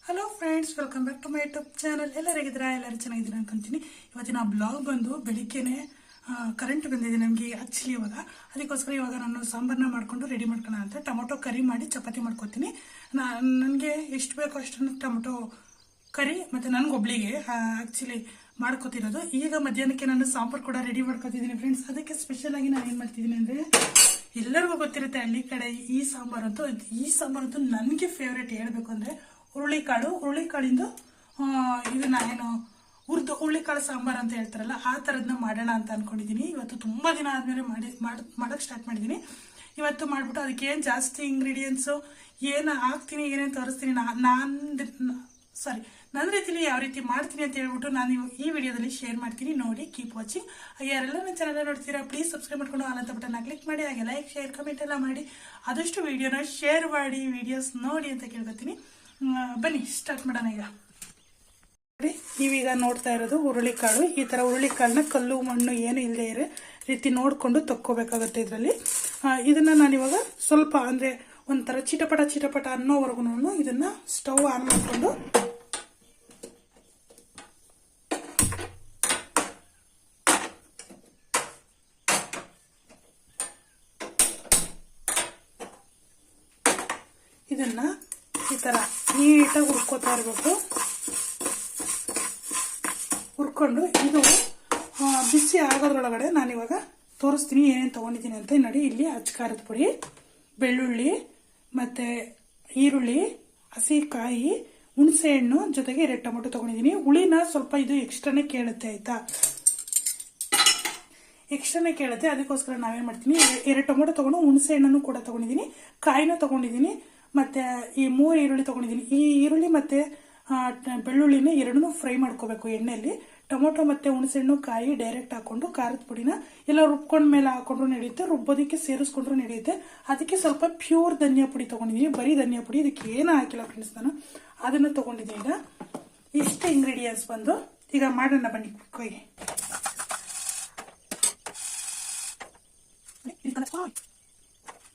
Hello friends, welcome back to my YouTube channel. ಎಲ್ಲರಿಗಿದ್ದೀರಾ? ಎಲ್ಲರೂ ಚೆನ್ನಾಗಿದ್ದೀರಾ ಅನ್ಕೊಂತೀನಿ. ಇವತ್ತಿನ ಬ್ಲಾಗ್ ಬಂದು ಬೆಳಿಗ್ಗೆನೆ ಕರೆಂಟ್ ಬಂದಿದೆ ನಮಗೆ ಆ್ಯಕ್ಚುಲಿ ಇವಾಗ. ಅದಕ್ಕೋಸ್ಕರ ಇವಾಗ ನಾನು ಸಾಂಬಾರನ್ನ ಮಾಡಿಕೊಂಡು ರೆಡಿ ಮಾಡ್ಕೊಳ್ಳೋಣ ಅಂತ ಟೊಮೊಟೊ ಕರಿ ಮಾಡಿ ಚಪಾತಿ ಮಾಡ್ಕೊತೀನಿ. ನನಗೆ ಎಷ್ಟು ಬೇಕೋ ಅಷ್ಟನ್ನು ಟೊಮೊಟೊ ಕರಿ ಮತ್ತು ನನಗೊಬ್ಳಿಗೆ ಆ್ಯಕ್ಚುಲಿ ಮಾಡ್ಕೊತಿರೋದು. ಈಗ ಮಧ್ಯಾಹ್ನಕ್ಕೆ ನಾನು ಸಾಂಬಾರು ಕೂಡ ರೆಡಿ ಮಾಡ್ಕೊತಿದ್ದೀನಿ ಫ್ರೆಂಡ್ಸ್. ಅದಕ್ಕೆ ಸ್ಪೆಷಲ್ ಆಗಿ ನಾನು ಏನು ಮಾಡ್ತಿದ್ದೀನಿ ಅಂದರೆ, ಎಲ್ಲರಿಗೂ ಗೊತ್ತಿರುತ್ತೆ ಹಳ್ಳಿ ಕಡೆ ಈ ಸಾಂಬಾರಂತೂ ನನಗೆ ಫೇವ್ರೇಟ್. ಹೇಳಬೇಕು ಅಂದರೆ ಹುರುಳಿಕಾಳಿಂದ ಇದನ್ನ ಏನು ಹುರುಳಿಕಾಳು ಸಾಂಬಾರು ಅಂತ ಹೇಳ್ತಾರಲ್ಲ, ಆ ಥರದನ್ನ ಮಾಡೋಣ ಅಂತ ಅನ್ಕೊಂಡಿದ್ದೀನಿ. ಇವತ್ತು ತುಂಬ ದಿನ ಆದಮೇಲೆ ಮಾಡೋಕ್ಕೆ ಸ್ಟಾರ್ಟ್ ಮಾಡಿದ್ದೀನಿ. ಇವತ್ತು ಮಾಡಿಬಿಟ್ಟು ಅದಕ್ಕೆ ಏನು ಜಾಸ್ತಿ ಇಂಗ್ರೀಡಿಯೆಂಟ್ಸು ಏನು ಹಾಕ್ತೀನಿ, ಏನೇನು ತೋರಿಸ್ತೀನಿ, ನನ್ನ ರೀತಿಲಿ ಯಾವ ರೀತಿ ಮಾಡ್ತೀನಿ ಅಂತ ಹೇಳ್ಬಿಟ್ಟು ನಾನು ಈ ವಿಡಿಯೋದಲ್ಲಿ ಶೇರ್ ಮಾಡ್ತೀನಿ. ನೋಡಿ, ಕೀಪ್ ವಾಚಿಂಗ್. ಯಾರೆಲ್ಲ ನನ್ನ ಚಾನಲ್ ನೋಡ್ತೀರಾ ಪ್ಲೀಸ್ ಸಬ್ಸ್ಕ್ರೈಬ್ ಮಾಡ್ಕೊಂಡು ಆಲ್ ಅಂತ ಬಟನ್ನ ಕ್ಲಿಕ್ ಮಾಡಿ, ಹಾಗೆ ಲೈಕ್, ಶೇರ್, ಕಮೆಂಟ್ ಎಲ್ಲ ಮಾಡಿ ಆದಷ್ಟು ವಿಡಿಯೋನ ಶೇರ್ ಮಾಡಿ ವಿಡಿಯೋಸ್ ನೋಡಿ ಅಂತ ಕೇಳ್ಕೊತೀನಿ. ಬನ್ನಿ ಸ್ಟಾರ್ಟ್ ಮಾಡೋಣ. ಈಗ ನೀವೀಗ ನೋಡ್ತಾ ಇರೋದು ಹುರುಳಿಕಾಳು. ಈ ಥರ ಹುರುಳಿಕಾಳನ್ನ ಕಲ್ಲು ಮಣ್ಣು ಏನು ಇಲ್ಲದೆ ಇರೋ ರೀತಿ ನೋಡಿಕೊಂಡು ತಕ್ಕೋಬೇಕಾಗುತ್ತೆ. ಇದರಲ್ಲಿ ಇದನ್ನು ನಾನಿವಾಗ ಸ್ವಲ್ಪ ಅಂದರೆ ಒಂಥರ ಚಿಟಪಟ ಅನ್ನೋವರೆಗೂ ಇದನ್ನು ಸ್ಟವ್ ಆನ್ ಮಾಡಿಕೊಂಡು ಇದನ್ನು ಈ ಥರ ನೀಟಾಗಿ ಹುರ್ಕೋತಾ ಇರಬೇಕು. ಹುರ್ಕೊಂಡು ಇದು ಬಿಸಿ ಆಗೋದ್ರೊಳಗಡೆ ನಾನಿವಾಗ ತೋರಿಸ್ತೀನಿ ಏನೇನು ತೊಗೊಂಡಿದ್ದೀನಿ ಅಂತ. ನೋಡಿ, ಇಲ್ಲಿ ಅಚ್ಕಾರದ ಪುಡಿ, ಬೆಳ್ಳುಳ್ಳಿ ಮತ್ತು ಈರುಳ್ಳಿ, ಹಸಿಕಾಯಿ, ಹುಣಸೆಹಣ್ಣು, ಜೊತೆಗೆ 2 ಟೊಮೊಟೊ ತೊಗೊಂಡಿದ್ದೀನಿ. ಹುಳಿನ ಸ್ವಲ್ಪ ಇದು ಎಕ್ಸ್ಟ್ರಾನೇ ಕೇಳುತ್ತೆ, ಆಯಿತಾ? ಎಕ್ಸ್ಟ್ರಾನೇ ಕೇಳುತ್ತೆ. ಅದಕ್ಕೋಸ್ಕರ ನಾವೇನು ಮಾಡ್ತೀನಿ, 2 ಟೊಮೊಟೊ ತೊಗೊಂಡು ಹುಣಸೆಹಣ್ಣನ್ನು ಕೂಡ ತೊಗೊಂಡಿದ್ದೀನಿ, ಕಾಯಿನೂ ತೊಗೊಂಡಿದ್ದೀನಿ, ಮತ್ತು ಈ 3 ಈರುಳ್ಳಿ ತೊಗೊಂಡಿದ್ದೀನಿ. ಈ ಈರುಳ್ಳಿ ಮತ್ತು ಬೆಳ್ಳುಳ್ಳಿನ ಎರಡನ್ನೂ ಫ್ರೈ ಮಾಡ್ಕೋಬೇಕು ಎಣ್ಣೆಯಲ್ಲಿ. ಟೊಮೊಟೊ ಮತ್ತು ಹುಣಸೆಹಣ್ಣು, ಕಾಯಿ ಡೈರೆಕ್ಟ್ ಹಾಕ್ಕೊಂಡು ಖಾರದ ಪುಡಿನ ಎಲ್ಲ ರುಬ್ಕೊಂಡ ಮೇಲೆ ಹಾಕೊಂಡ್ರು ನಡೆಯುತ್ತೆ, ರುಬ್ಬೋದಕ್ಕೆ ಸೇರಿಸ್ಕೊಂಡ್ರು ನಡೆಯುತ್ತೆ. ಅದಕ್ಕೆ ಸ್ವಲ್ಪ ಪ್ಯೂರ್ ಧನಿಯಾ ಪುಡಿ ತೊಗೊಂಡಿದ್ದೀನಿ, ಬರೀ ಧನಿಯಾ ಪುಡಿ, ಇದಕ್ಕೆ ಏನೂ ಹಾಕಿಲ್ಲ ಫ್ರೆಂಡ್ಸ್. ನಾನು ಅದನ್ನು ತೊಗೊಂಡಿದ್ದೀನಿ. ಈಗ ಇಷ್ಟು ಇಂಗ್ರೀಡಿಯೆಂಟ್ಸ್ ಬಂದು ಈಗ ಮಾಡೋಣ ಬನ್ನಿ. ಕೊಯ್ಯಿ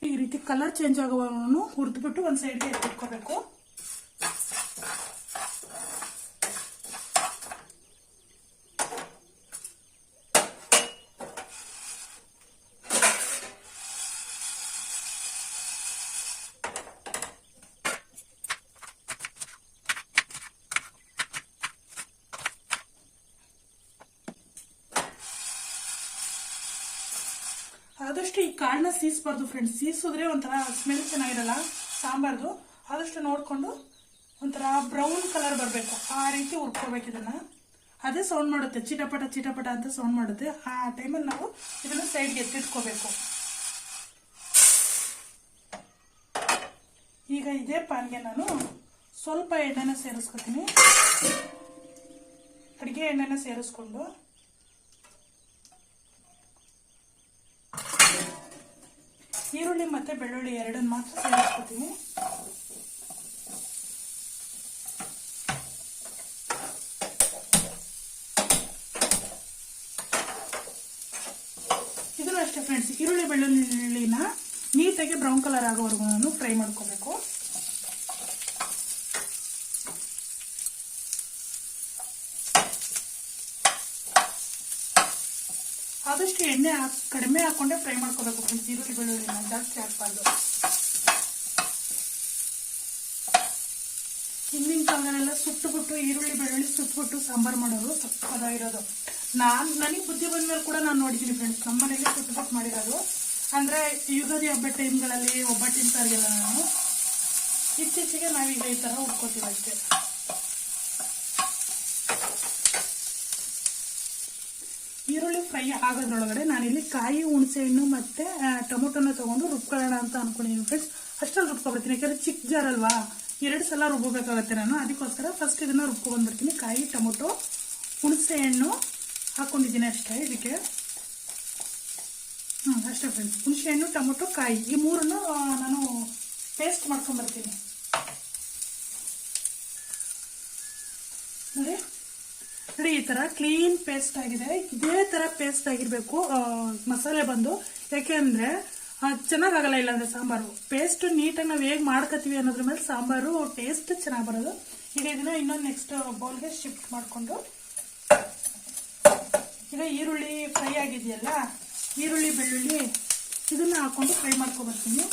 ಈ ರೀತಿ ಕಲರ್ ಚೇಂಜ್ ಆಗುವನು ಹುರಿದ್ಬಿಟ್ಟು ಒಂದು ಸೈಡ್ಗೆ ಎತ್ತಿಟ್ಕೋಬೇಕು. ಆದಷ್ಟು ಈ ಕಾಳನ್ನ ಸೀಸ್ಬಾರ್ದು ಫ್ರೆಂಡ್ಸ್. ಸೀಸಿದ್ರೆ ಒಂಥರ ಸ್ಮೆಲ್ ಚೆನ್ನಾಗಿರಲ್ಲ ಸಾಂಬಾರ್ದು. ಆದಷ್ಟು ನೋಡಿಕೊಂಡು ಒಂಥರ ಬ್ರೌನ್ ಕಲರ್ ಬರಬೇಕು, ಆ ರೀತಿ ಹುರ್ಕೋಬೇಕು ಇದನ್ನ. ಅದೇ ಸೌಂಡ್ ಮಾಡುತ್ತೆ, ಚಿಟಪಟ ಅಂತ ಸೌಂಡ್ ಮಾಡುತ್ತೆ. ಆ ಟೈಮಲ್ಲಿ ನಾವು ಇದನ್ನ ಸೈಡ್ಗೆ ಎತ್ತಿಟ್ಕೋಬೇಕು. ಈಗ ಇದೇ ಪಾನ್ಗೆ ನಾನು ಸ್ವಲ್ಪ ಎಣ್ಣೆನ ಸೇರಿಸ್ಕೊತೀನಿ. ಅಡುಗೆ ಎಣ್ಣೆನ ಸೇರಿಸ್ಕೊಂಡು ಈರುಳ್ಳಿ ಮತ್ತು ಬೆಳ್ಳುಳ್ಳಿ ಎರಡನ್ನು ಮಾತ್ರ ಸೇರಿಸ್ಕೊತೀನಿ. ಇದನ್ನು ಅಷ್ಟೇ ಫ್ರೆಂಡ್ಸ್, ಈರುಳ್ಳಿ ಬೆಳ್ಳುಳ್ಳಿನ ನೀಟಾಗಿ ಬ್ರೌನ್ ಕಲರ್ ಆಗೋವರೆಗೂ ನಾನು ಫ್ರೈ ಮಾಡ್ಕೋಬೇಕು. ಆದಷ್ಟು ಎಣ್ಣೆ ಕಡಿಮೆ ಹಾಕೊಂಡೆ ಫ್ರೈ ಮಾಡ್ಕೋಬೇಕು ಫ್ರೆಂಡ್ಸ್. ಈರುಳ್ಳಿ ಬೆಳ್ಳುಳ್ಳಿನ ಜಾಸ್ತಿ ಹಾಕ್ಬಾರ್ದು. ಹಿಂದಿನ ಕಾಲದಲ್ಲೆಲ್ಲ ಸುಟ್ಟುಬಿಟ್ಟು ಈರುಳ್ಳಿ ಬೆಳ್ಳುಳ್ಳಿ ಸುಟ್ಬಿಟ್ಟು ಸಾಂಬಾರು ಮಾಡೋರು ಸಕ್ಕತ್ತಾಗಿರೋದು. ನನಗೆ ಬುದ್ಧಿ ಬಂದ್ಮೇಲೆ ಕೂಡ ನಾನು ನೋಡಿದ್ದೀನಿ ಫ್ರೆಂಡ್ಸ್, ನಮ್ಮ ಮನೇಲಿ ಸುಟ್ಟುಬಿಟ್ಟು ಮಾಡಿರೋದು. ಅಂದರೆ ಯುಗಾದಿ ಹಬ್ಬ ಟೈಮ್ಗಳಲ್ಲಿ ಒಬ್ಬಟ್ಟಿನ ಸಾರಿಗೆಲ್ಲ ನಾನು ಇತ್ತೀಚೆಗೆ ನಾವೀಗ ಈ ಥರ ಹುಡ್ಕೋತೀವಿ ಅಷ್ಟೇ. ಈರುಳ್ಳಿ ಫ್ರೈ ಆಗೋದ್ರೊಳಗಡೆ ನಾನಿಲ್ಲಿ ಕಾಯಿ, ಹುಣಸೆಹಣ್ಣು ಮತ್ತು ಟೊಮೊಟೊನ ತೊಗೊಂಡು ರುಬ್ಕೊಳ್ಳೋಣ ಅಂತ ಅನ್ಕೊಂಡಿದ್ದೀನಿ ಫ್ರೆಂಡ್ಸ್. ಅಷ್ಟರಲ್ಲಿ ರುಬ್ಕೊಬಿಡ್ತೀನಿ, ಯಾಕಂದರೆ ಚಿಕ್ಕ ಜಾರ್ ಅಲ್ವಾ, 2 ಸಲ ರುಬ್ಬೋಬೇಕಾಗತ್ತೆ ನಾನು. ಅದಕ್ಕೋಸ್ಕರ ಫಸ್ಟ್ ಇದನ್ನು ರುಬ್ಕೊಂಡ್ಬರ್ತೀನಿ. ಕಾಯಿ, ಟೊಮೊಟೊ, ಹುಣಸೆಹಣ್ಣು ಹಾಕ್ಕೊಂಡಿದ್ದೀನಿ ಅಷ್ಟೇ ಇದಕ್ಕೆ. ಅಷ್ಟೇ ಫ್ರೆಂಡ್ಸ್. ಹುಣಸೆಹಣ್ಣು, ಟೊಮೊಟೊ, ಕಾಯಿ ಈ ಮೂರನ್ನು ನಾನು ಪೇಸ್ಟ್ ಮಾಡ್ಕೊಂಡ್ಬರ್ತೀನಿ. ನೋಡಿ, ಈ ತರ ಕ್ಲೀನ್ ಪೇಸ್ಟ್ ಆಗಿದೆ. ಇದೇ ತರ ಪೇಸ್ಟ್ ಆಗಿರ್ಬೇಕು ಮಸಾಲೆ ಬಂದು. ಯಾಕೆ ಅಂದ್ರೆ ಚೆನ್ನಾಗಾಗಲ್ಲ. ಇಲ್ಲಾಂದ್ರೆ ಸಾಂಬಾರು ಪೇಸ್ಟ್ ನೀಟಾಗಿ ನಾವು ಹೇಗೆ ಮಾಡ್ಕೋತೀವಿ ಅನ್ನೋದ್ರ ಮೇಲೆ ಸಾಂಬಾರು ಟೇಸ್ಟ್ ಚೆನ್ನಾಗಿ ಬರೋದು. ಈಗ ಇದನ್ನ ಇನ್ನೊಂದು ನೆಕ್ಸ್ಟ್ ಬೌಲ್ಗೆ ಶಿಫ್ಟ್ ಮಾಡಿಕೊಂಡು, ಈಗ ಈರುಳ್ಳಿ ಫ್ರೈ ಆಗಿದೆಯಲ್ಲ, ಈರುಳ್ಳಿ ಬೆಳ್ಳುಳ್ಳಿ ಇದನ್ನ ಹಾಕೊಂಡು ಫ್ರೈ ಮಾಡ್ಕೊಬರ್ತೀನಿ.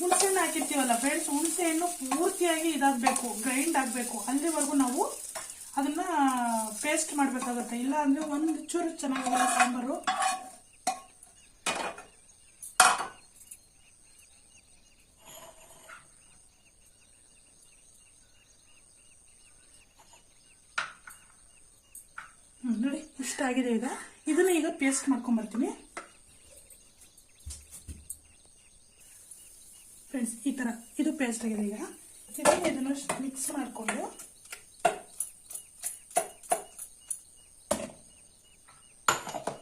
ಹುಣಸೆಹಣ್ಣು ಹಾಕಿರ್ತೀವಲ್ಲ ಫ್ರೆಂಡ್ಸ್, ಹುಣಸೆಹಣ್ಣು ಪೂರ್ತಿಯಾಗಿ ಇದಾಗಬೇಕು, ಗ್ರೈಂಡ್ ಆಗಬೇಕು. ಅಲ್ಲಿವರೆಗೂ ನಾವು ಅದನ್ನ ಪೇಸ್ಟ್ ಮಾಡಬೇಕಾಗುತ್ತೆ. ಇಲ್ಲ ಅಂದ್ರೆ ಒಂದು ಚೂರು ಚೆನ್ನಾಗಿರಲ್ಲ ಸಾಂಬಾರು. ನೋಡಿ ಇಷ್ಟ ಆಗಿದೆ. ಈಗ ಇದನ್ನ ಈಗ ಪೇಸ್ಟ್ ಮಾಡ್ಕೊಂಡ್ಬರ್ತೀನಿ ಫ್ರೆಂಡ್ಸ್. ಈ ತರ ಇದು ಪೇಸ್ಟ್ ಆಗಿದೆ. ಈಗ ಇದನ್ನು ಮಿಕ್ಸ್ ಮಾಡಿಕೊಂಡು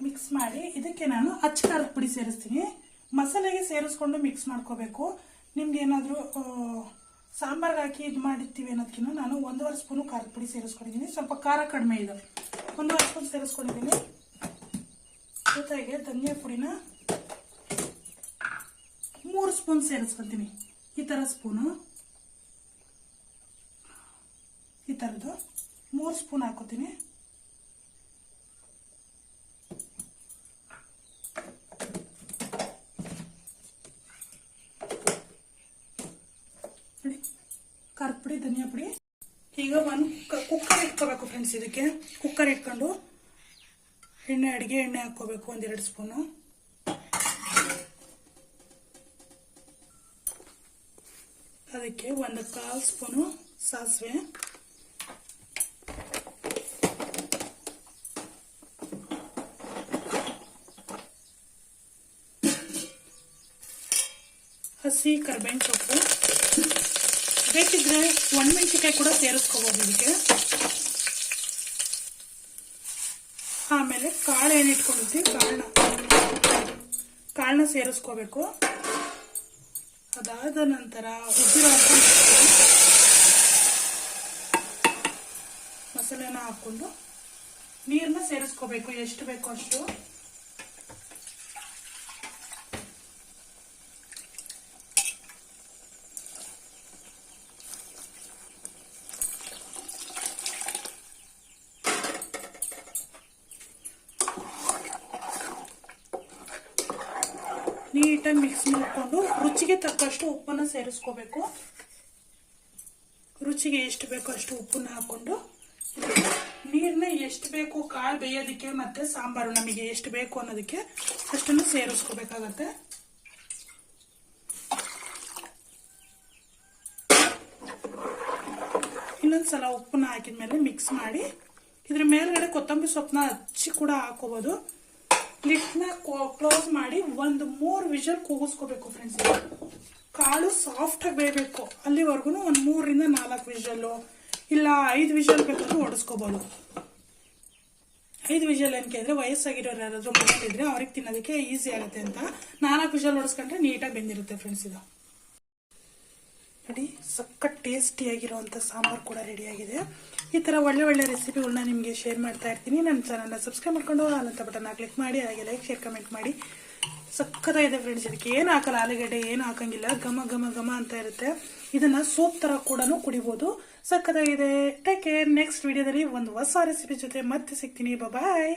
ಮಿಕ್ಸ್ ಮಾಡಿ ಇದಕ್ಕೆ ನಾನು ಅಚ್ಚ ಖಾರದ ಪುಡಿ ಸೇರಿಸ್ತೀನಿ. ಮಸಾಲೆಗೆ ಸೇರಿಸ್ಕೊಂಡು ಮಿಕ್ಸ್ ಮಾಡ್ಕೋಬೇಕು. ನಿಮ್ಗೆ ಏನಾದರೂ ಸಾಂಬಾರ್ಗೆ ಹಾಕಿ ಇದು ಮಾಡಿರ್ತೀವಿ ಅನ್ನೋದಕ್ಕಿಂತ ನಾನು 1.5 ಸ್ಪೂನು ಖಾರದ ಪುಡಿ ಸೇರಿಸ್ಕೊಂಡಿದ್ದೀನಿ. ಸ್ವಲ್ಪ ಖಾರ ಕಡಿಮೆ ಇದೆ, 1.5 ಸ್ಪೂನ್ ಸೇರಿಸ್ಕೊಂಡಿದ್ದೀನಿ. ಜೊತೆಗೆ ಧನಿಯಾ ಪುಡಿನ 3 ಸ್ಪೂನ್ ಸೇರಿಸ್ಕೊತೀನಿ. ಈ ಥರ ಸ್ಪೂನು, ಈ ಥರದ್ದು 3 ಸ್ಪೂನ್ ಹಾಕೋತೀನಿ. ಖಾರದ ಪುಡಿ, ಧನಿಯಾ ಪುಡಿ. ಈಗ ಒಂದು ಕುಕ್ಕರ್ ಇಟ್ಕೋಬೇಕು ಫ್ರೆಂಡ್ಸ್. ಇದಕ್ಕೆ ಕುಕ್ಕರ್ ಇಟ್ಕೊಂಡು ಅಡಿಗೆ ಎಣ್ಣೆ ಹಾಕೋಬೇಕು, 1-2 ಸ್ಪೂನು. ಅದಕ್ಕೆ 1/4 ಸ್ಪೂನು ಸಾಸಿವೆ, ಹಸಿ ಕರಿಬೇವಿನ ಸೊಪ್ಪು, ಬೇಕಿದ್ರೆ ಒಣಮೆಣಸಿನಕಾಯಿ ಕೂಡ ಸೇರಿಸ್ಕೋಬಹುದು ಇದಕ್ಕೆ. ಆಮೇಲೆ ಕಾಳು ಏನು ಇಟ್ಕೊಂಡಿರ್ತೀವಿ ಕಾಳನ್ನ ಸೇರಿಸ್ಕೋಬೇಕು. ಅದಾದ ನಂತರ ಉದ್ದಿರುವಂತ ಮಸಾಲೆನ ಹಾಕೊಂಡು ನೀರನ್ನ ಸೇರಿಸ್ಕೋಬೇಕು, ಎಷ್ಟು ಬೇಕೋ ಅಷ್ಟು. ನೀಟಾಗಿ ಮಿಕ್ಸ್ ಮಾಡಿಕೊಂಡು ರುಚಿಗೆ ತಕ್ಕಷ್ಟು ಉಪ್ಪನ್ನ ಸೇರಿಸ್ಕೋಬೇಕು. ರುಚಿಗೆ ಎಷ್ಟು ಬೇಕೋ ಅಷ್ಟು ಉಪ್ಪನ್ನ ಹಾಕೊಂಡು ನೀರನ್ನ ಎಷ್ಟು ಬೇಕು ಕಾಳು ಬೇಯೋದಕ್ಕೆ ಮತ್ತೆ ಸಾಂಬಾರು ನಮಗೆ ಎಷ್ಟು ಬೇಕು ಅನ್ನೋದಕ್ಕೆ ಅಷ್ಟನ್ನು ಸೇರಿಸ್ಕೋಬೇಕಾಗತ್ತೆ. ಇನ್ನೊಂದ್ಸಲ ಉಪ್ಪನ್ನ ಹಾಕಿದ್ಮೇಲೆ ಮಿಕ್ಸ್ ಮಾಡಿ ಇದ್ರ ಮೇಲ್ಗಡೆ ಕೊತ್ತಂಬರಿ ಸೊಪ್ಪನ್ನ ಹಚ್ಚಿ ಕೂಡ ಹಾಕೋಬಹುದು. ಲಿಡ್ನ ಕ್ಲೋಸ್ ಮಾಡಿ 3 ವಿಷಲ್ ಕೂಗಿಸ್ಕೋಬೇಕು ಫ್ರೆಂಡ್ಸ್. ಕಾಳು ಸಾಫ್ಟ್ ಆಗಿ ಬೇಯಬೇಕು. ಅಲ್ಲಿವರೆಗೂ 3-4 ವಿಷಲ್, ಇಲ್ಲ 5 ವಿಷಲ್ ಬೇಕಾದ್ರೂ ಹೊಡಿಸ್ಕೋಬಹುದು. 5 ವಿಷಲ್ ಏನಕ್ಕೆ ಅಂದ್ರೆ ವಯಸ್ಸಾಗಿರೋರು ಯಾರಾದ್ರೂ ಮನೇಲಿದ್ರೆ ಅವ್ರಿಗೆ ತಿನ್ನೋದಕ್ಕೆ ಈಸಿ ಆಗುತ್ತೆ ಅಂತ 4 ವಿಷಲ್ ಹೊಡಿಸ್ಕೊಂಡ್ರೆ ನೀಟಾಗಿ ಬೆಂದಿರುತ್ತೆ ಫ್ರೆಂಡ್ಸ್. ಇದು ನೋಡಿ ಸಖತ್ ಟೇಸ್ಟಿಯಾಗಿರುವಂಥ ಸಾಂಬಾರು ಕೂಡ ರೆಡಿಯಾಗಿದೆ. ಈ ಥರ ಒಳ್ಳೆ ರೆಸಿಪಿಗಳನ್ನ ನಿಮಗೆ ಶೇರ್ ಮಾಡ್ತಾ ಇರ್ತೀನಿ. ನನ್ನ ಚಾನಲ್ನ ಸಬ್ಸ್ಕ್ರೈಬ್ ಮಾಡ್ಕೊಂಡು ಆಲಂತ ಬಟನ್ನ ಕ್ಲಿಕ್ ಮಾಡಿ, ಹಾಗೆ ಲೈಕ್, ಶೇರ್, ಕಮೆಂಟ್ ಮಾಡಿ. ಸಖತ್ತಾಗಿದೆ ಫ್ರೆಂಡ್ಸ್. ಇದಕ್ಕೆ ಏನು ಹಾಕಲ್ಲ, ಆಲೂಗಡ್ಡೆ ಏನು ಹಾಕಂಗಿಲ್ಲ. ಘಮ ಅಂತ ಇರುತ್ತೆ. ಇದನ್ನ ಸೂಪ್ ತರ ಕೂಡ ಕುಡಿಬಹುದು. ಸಖತ್ತಾಗಿದೆ. Take care. ನೆಕ್ಸ್ಟ್ ವಿಡಿಯೋದಲ್ಲಿ ಒಂದು ಹೊಸ ರೆಸಿಪಿ ಜೊತೆ ಮತ್ತೆ ಸಿಗ್ತೀನಿ. ಬಾಯ್.